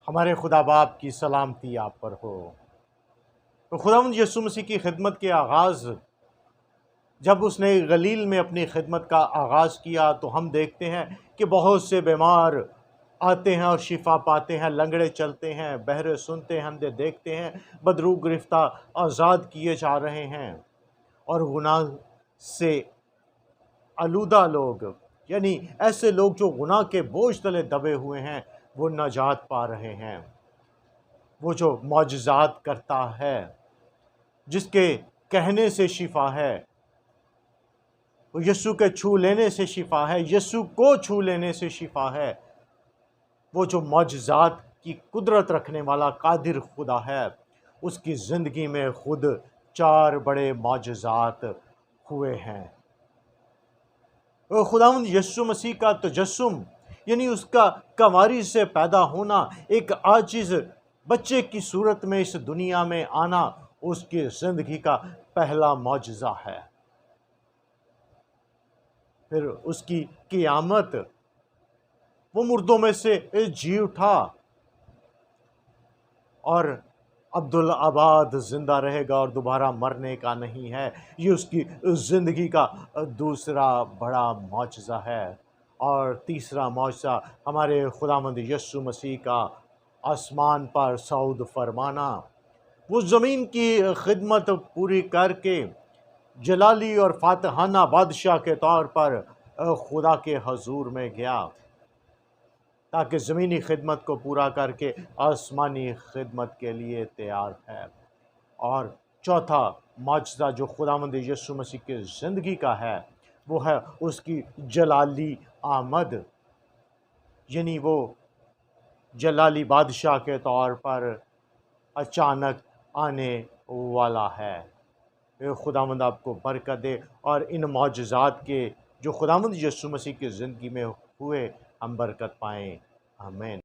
ہمارے خدا باپ کی سلامتی آپ پر ہو۔ تو خداوند یسوع مسیح کی خدمت کے آغاز جب اس نے گلیل میں اپنی خدمت کا آغاز کیا تو ہم دیکھتے ہیں کہ بہت سے بیمار آتے ہیں اور شفا پاتے ہیں، لنگڑے چلتے ہیں، بہرے سنتے ہیں، اندھے دیکھتے ہیں، بدروح گرفتہ آزاد کیے جا رہے ہیں، اور گناہ سے آلودہ لوگ، یعنی ایسے لوگ جو گناہ کے بوجھ تلے دبے ہوئے ہیں، وہ نجات پا رہے ہیں۔ وہ جو معجزات کرتا ہے، جس کے کہنے سے شفا ہے، وہ یسوع کے چھو لینے سے شفا ہے، یسوع کو چھو لینے سے شفا ہے، وہ جو معجزات کی قدرت رکھنے والا قادر خدا ہے، اس کی زندگی میں خود 4 بڑے معجزات ہوئے ہیں۔ خداوند یسوع مسیح کا تجسم، یعنی اس کا کنواری سے پیدا ہونا، ایک عاجز بچے کی صورت میں اس دنیا میں آنا، اس کی زندگی کا پہلا معجزہ ہے۔ پھر اس کی قیامت، وہ مردوں میں سے جی اٹھا اور عبدالآباد زندہ رہے گا اور دوبارہ مرنے کا نہیں ہے۔ یہ اس کی زندگی کا دوسرا بڑا معجزہ ہے۔ اور تیسرا معجزہ ہمارے خداوند یسوع مسیح کا آسمان پر صعود فرمانا، وہ زمین کی خدمت پوری کر کے جلالی اور فاتحانہ بادشاہ کے طور پر خدا کے حضور میں گیا، تاکہ زمینی خدمت کو پورا کر کے آسمانی خدمت کے لیے تیار ہے۔ اور چوتھا معجزہ جو خداوند یسوع مسیح کی زندگی کا ہے، وہ ہے اس کی جلالی آمد، یعنی وہ جلالی بادشاہ کے طور پر اچانک آنے والا ہے۔ خداوند آپ کو برکت دے، اور ان معجزات کے جو خداوند یسوع مسیح کی زندگی میں ہوئے، ہم برکت پائیں۔ آمین۔